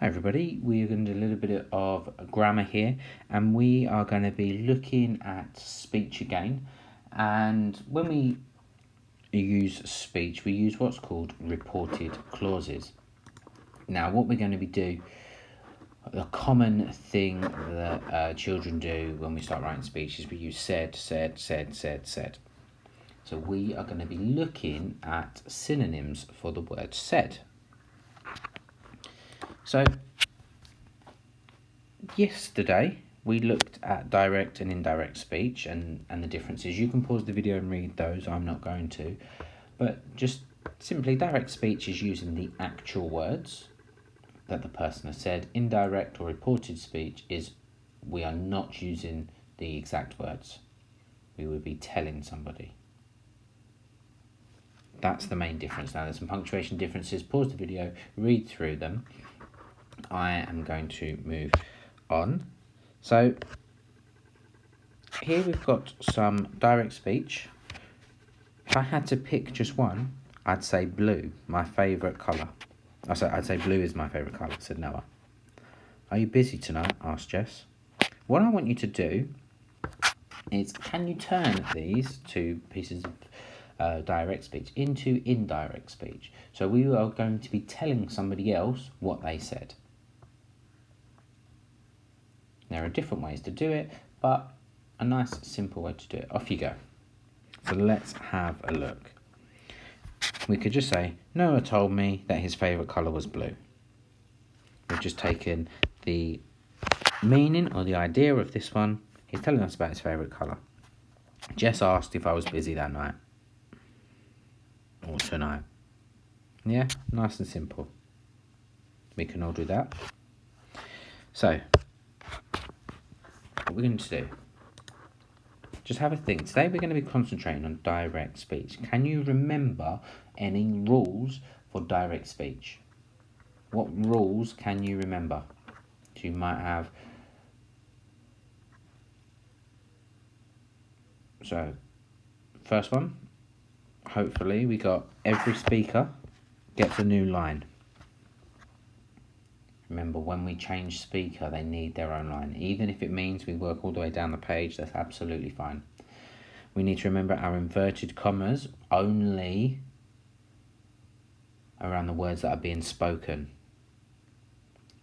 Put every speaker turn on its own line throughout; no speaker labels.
Hi everybody, we are going to do a little bit of grammar here, and we are going to be looking at speech again. And when we use speech, we use what's called reported clauses. Now what we're going to be doing, the common thing that children do when we start writing speech is we use said. So we are going to be looking at synonyms for the word said. So yesterday we looked at direct and indirect speech and the differences. You can pause the video and read those, I'm not going to. But just simply, direct speech is using the actual words that the person has said. Indirect or reported speech is we are not using the exact words. We would be telling somebody. That's the main difference. Now there's some punctuation differences. Pause the video, read through them. I am going to move on. So here we've got some direct speech. If I had to pick just one, I'd say blue, my favourite colour. I'd say blue is my favourite colour, said Noah. Are you busy tonight? Asked Jess. What I want you to do is, can you turn these two pieces of direct speech into indirect speech? So we are going to be telling somebody else what they said. There are different ways to do it, but a nice simple way to do it. Off you go. So let's have a look. We could just say, Noah told me that his favourite colour was blue. We've just taken the meaning or the idea of this one. He's telling us about his favourite colour. Jess asked if I was busy that night. Or tonight. Yeah, nice and simple. We can all do that. So, what we're going to do, just have a think. Today we're going to be concentrating on direct speech. Can you remember any rules for direct speech? What rules can you remember? So you might have... So, first one, hopefully we got every speaker gets a new line. Remember, when we change speaker, they need their own line. Even if it means we work all the way down the page, that's absolutely fine. We need to remember our inverted commas only around the words that are being spoken.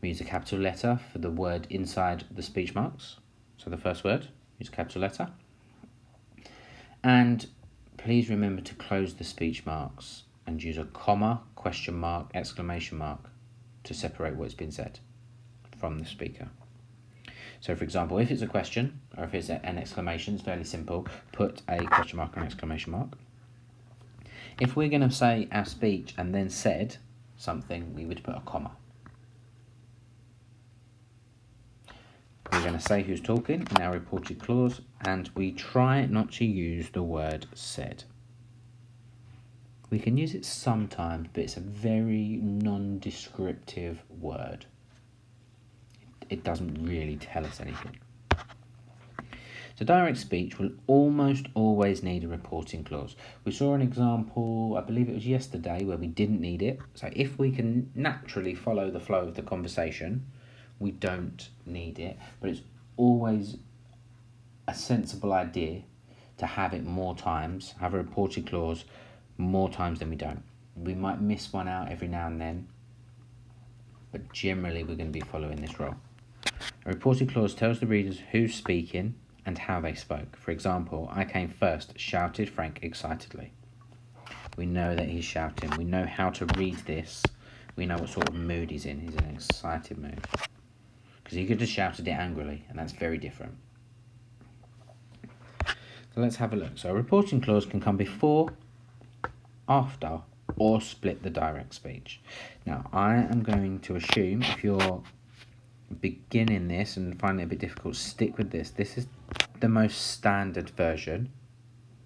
We use a capital letter for the word inside the speech marks. So the first word, use a capital letter. And please remember to close the speech marks and use a comma, question mark, exclamation mark to separate what's been said from the speaker. So for example, if it's a question or if it's an exclamation, it's fairly simple. Put a question mark and exclamation mark. If we're going to say our speech and then said something, we would put a comma. We're going to say who's talking in our reported clause, and we try not to use the word said. We can use it sometimes, but it's a very non-descriptive word. It doesn't really tell us anything. So direct speech will almost always need a reporting clause. We saw an example, I believe it was yesterday, where we didn't need it. So if we can naturally follow the flow of the conversation, we don't need it. But it's always a sensible idea to have it more times, have a reporting clause more times than we don't. We might miss one out every now and then, but generally we're going to be following this rule. A reporting clause tells the readers who's speaking and how they spoke. For example, I came first, shouted Frank excitedly. We know that he's shouting. We know how to read this. We know what sort of mood he's in. He's in an excited mood. Because he could have shouted it angrily, and that's very different. So let's have a look. So a reporting clause can come before, after, or split the direct speech. Now, I am going to assume if you're beginning this and finding it a bit difficult, stick with this. This is the most standard version,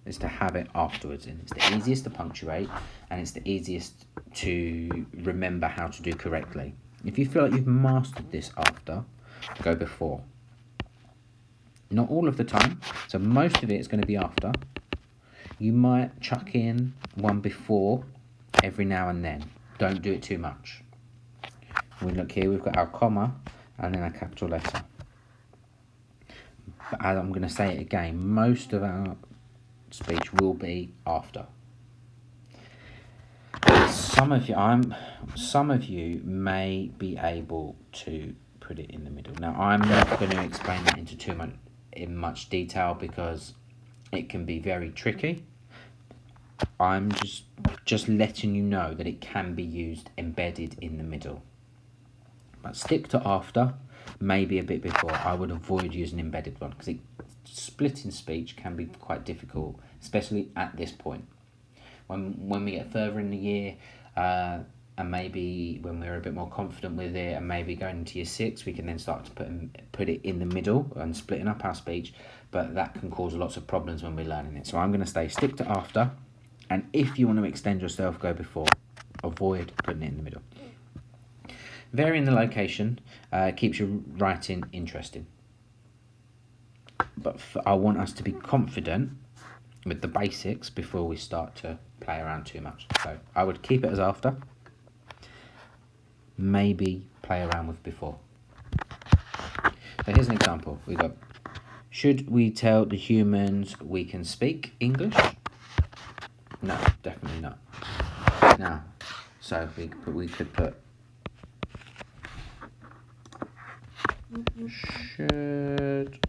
is to have it afterwards, and it's the easiest to punctuate and it's the easiest to remember how to do correctly. If you feel like you've mastered this after, go before. Not all of the time, so most of it is going to be after. You might chuck in one before every now and then. Don't do it too much. We look here, we've got our comma and then a capital letter. But as I'm going to say it again, most of our speech will be after. Some of you may be able to put it in the middle. Now, I'm not going to explain that in much detail because it can be very tricky. I'm just letting you know that it can be used embedded in the middle. But stick to after, maybe a bit before. I would avoid using embedded one because splitting speech can be quite difficult, especially at this point. When we get further in the year, and maybe when we're a bit more confident with it, and maybe going into year 6, we can then start to put it in the middle and splitting up our speech, but that can cause lots of problems when we're learning it. So I'm going to stick to after, and if you want to extend yourself, go before. Avoid putting it in the middle. Varying the location keeps your writing interesting. But I want us to be confident with the basics before we start to play around too much. So I would keep it as after. Maybe play around with before. So here's an example. We got, should we tell the humans we can speak English? No, definitely not. Now, so we could put should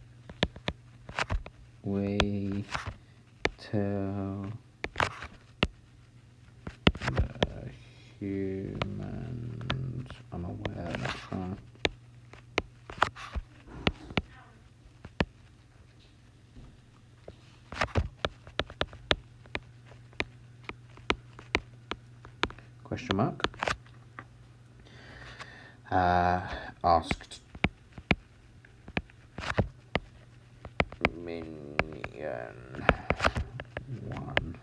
we tell the humans, I'm aware that's wrong. Question mark. Asked Minion 1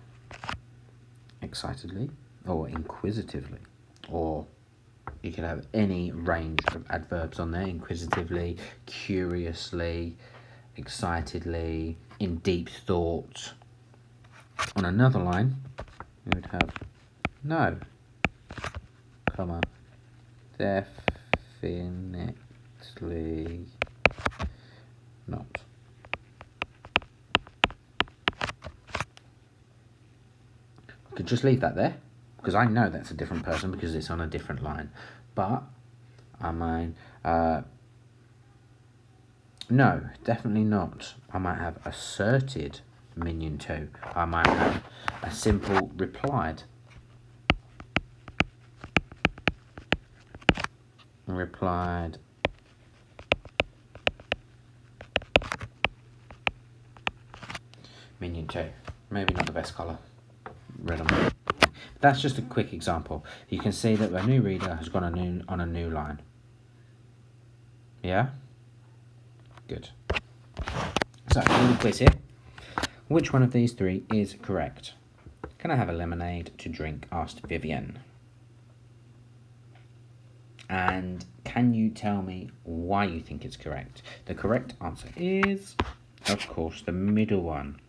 excitedly or inquisitively, or you can have any range of adverbs on there: inquisitively, curiously, excitedly, in deep thought. On another line, we would have no, comma, definitely not. I could just leave that there because I know that's a different person because it's on a different line. But I mean, no, definitely not. I might have asserted Minion 2. I might have a simple replied. Replied Minion 2. Maybe not the best colour. Red and blue. That's just a quick example. You can see that a new reader has gone on a new line. Yeah? Good. So, a little quiz here. Which one of these 3 is correct? Can I have a lemonade to drink? Asked Vivian. And can you tell me why you think it's correct? The correct answer is, of course, the middle one.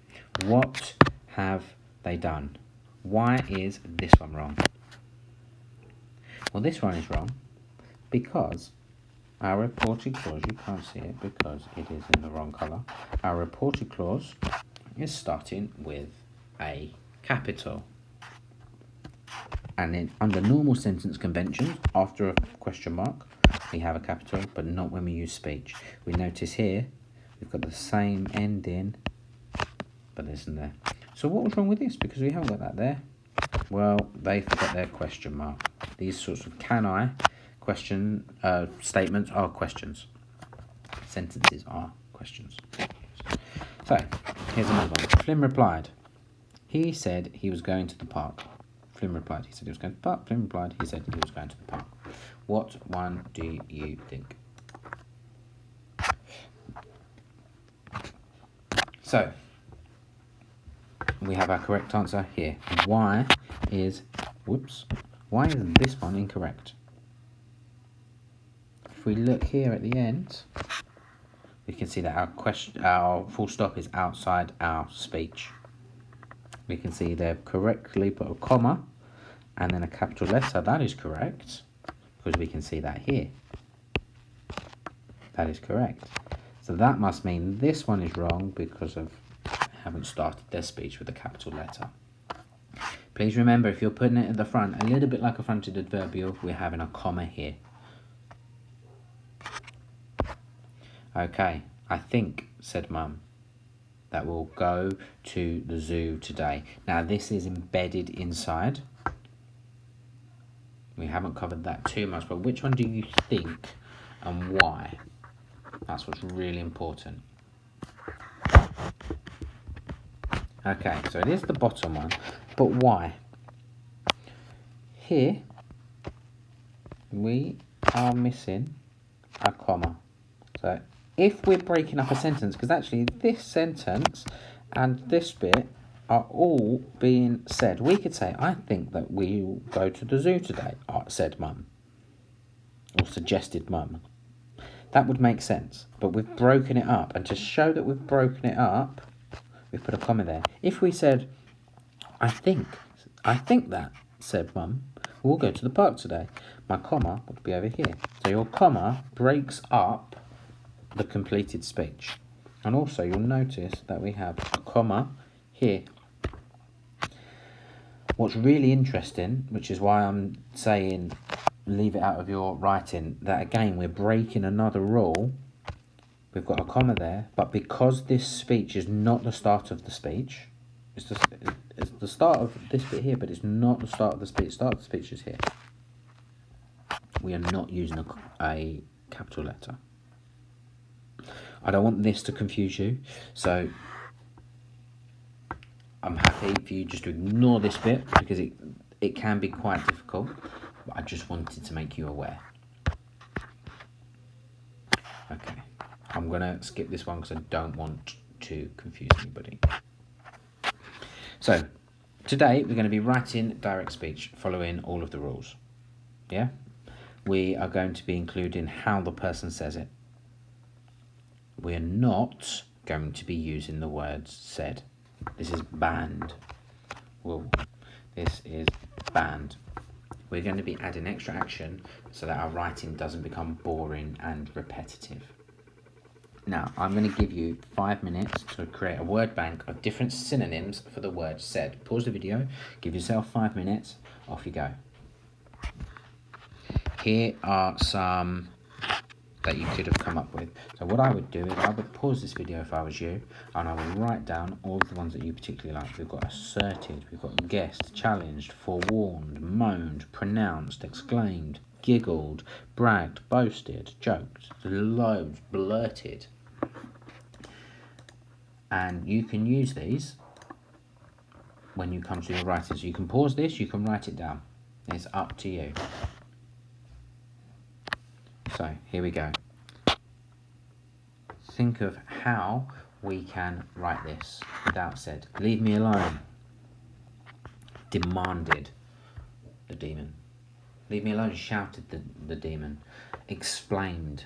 What have they done? Why is this one wrong? Well, this one is wrong because our reported clause, you can't see it because it is in the wrong colour. Our reported clause is starting with a capital. And then under normal sentence conventions, after a question mark, we have a capital, but not when we use speech. We notice here, we've got the same ending, but it isn't there. So what was wrong with this? Because we haven't got that there. Well, they forgot their question mark. These sorts of can I question statements are questions. Sentences are questions. So, here's another one. Flynn replied. He said he was going to the park. Flynn replied, he said he was going to the park. Flynn replied, he said he was going to the park. What one do you think? So, we have our correct answer here. Why is this one incorrect? If we look here at the end, we can see that our full stop is outside our speech. We can see they've correctly put a comma and then a capital letter. That is correct because we can see that here. That is correct. So that must mean this one is wrong because of haven't started their speech with a capital letter. Please remember, if you're putting it at the front, a little bit like a fronted adverbial, we're having a comma here. Okay, I think, said Mum, that we'll go to the zoo today. Now this is embedded inside. We haven't covered that too much, but which one do you think and why? That's what's really important. Okay, so it is the bottom one, but why? Here, we are missing a comma. So if we're breaking up a sentence, because actually this sentence and this bit are all being said. We could say, I think that we'll go to the zoo today, said Mum, or suggested Mum. That would make sense, but we've broken it up, and to show that we've broken it up, we've put a comma there. If we said, I think that, said Mum, we'll go to the park today, my comma would be over here. So your comma breaks up the completed speech. And also you'll notice that we have a comma here. What's really interesting, which is why I'm saying leave it out of your writing, that again we're breaking another rule. We've got a comma there, but because this speech is not the start of the speech, it's the start of this bit here, but it's not the start of the speech. The start of the speech is here. We are not using a capital letter. I don't want this to confuse you, so I'm happy for you just to ignore this bit because it can be quite difficult, but I just wanted to make you aware. Okay, I'm going to skip this one because I don't want to confuse anybody. So, today we're going to be writing direct speech following all of the rules. Yeah? We are going to be including how the person says it. We are not going to be using the words said. This is banned. Well, this is banned. We're going to be adding extra action so that our writing doesn't become boring and repetitive. Now, I'm going to give you 5 minutes to create a word bank of different synonyms for the word said. Pause the video, give yourself 5 minutes, off you go. Here are some that you could have come up with. So what I would do is I would pause this video if I was you, and I would write down all of the ones that you particularly like. We've got asserted, we've got guessed, challenged, forewarned, moaned, pronounced, exclaimed, giggled, bragged, boasted, joked, loathed, blurted. And you can use these when you come to your writing. So you can pause this, you can write it down. It's up to you. So, here we go. Think of how we can write this without said. Leave me alone. Demanded the demon. Leave me alone, shouted the demon. Explained.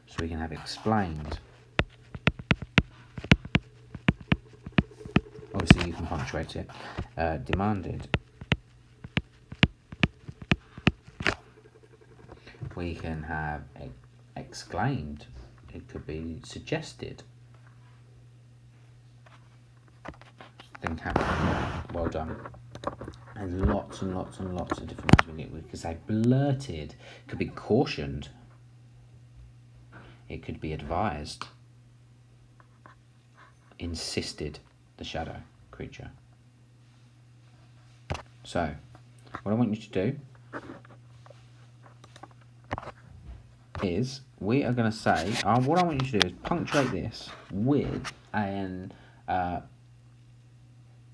So we can have explained. Obviously you can punctuate it. Demanded. We can have exclaimed. It could be suggested. Think well done. And lots and lots and lots of different ones. We could say blurted. It could be cautioned. It could be advised. Insisted, the shadow creature. So, what I want you to do is we are going to say, what I want you to do is punctuate this with an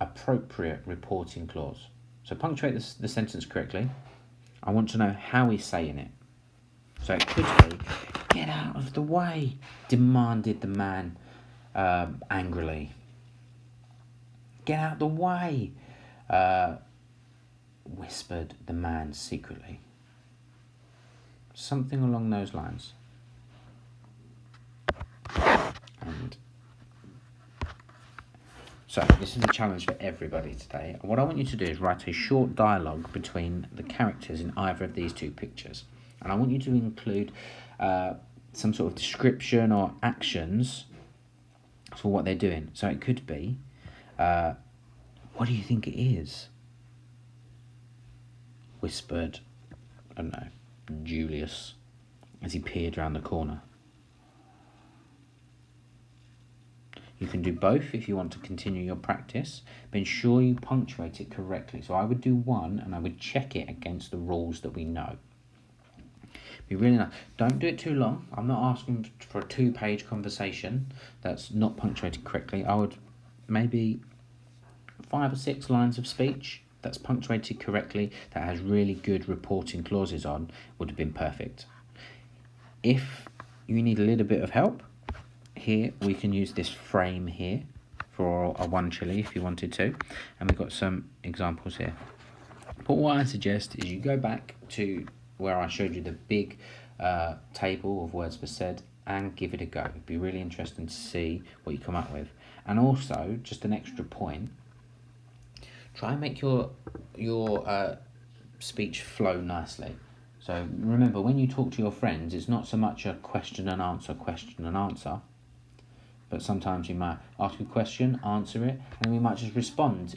appropriate reporting clause. So punctuate the sentence correctly. I want to know how he's saying it. So it could be, get out of the way, demanded the man angrily. Get out of the way, whispered the man secretly. Something along those lines. So this is a challenge for everybody today. What I want you to do is write a short dialogue between the characters in either of these two pictures. And I want you to include some sort of description or actions for what they're doing. So it could be, what do you think it is? Whispered, I don't know, Julius as he peered around the corner. You can do both if you want to continue your practice, but ensure you punctuate it correctly. So I would do one and I would check it against the rules that we know. Be really nice. Don't do it too long. I'm not asking for a 2-page conversation that's not punctuated correctly. I would maybe 5 or 6 lines of speech that's punctuated correctly, that has really good reporting clauses on, would have been perfect. If you need a little bit of help, here we can use this frame here for a one chili if you wanted to, and we've got some examples here. But what I suggest is you go back to where I showed you the big table of words per said and give it a go. It'd be really interesting to see what you come up with. And also, just an extra point, try and make your speech flow nicely. So remember, when you talk to your friends, it's not so much a question and answer, but sometimes you might ask a question, answer it, and we might just respond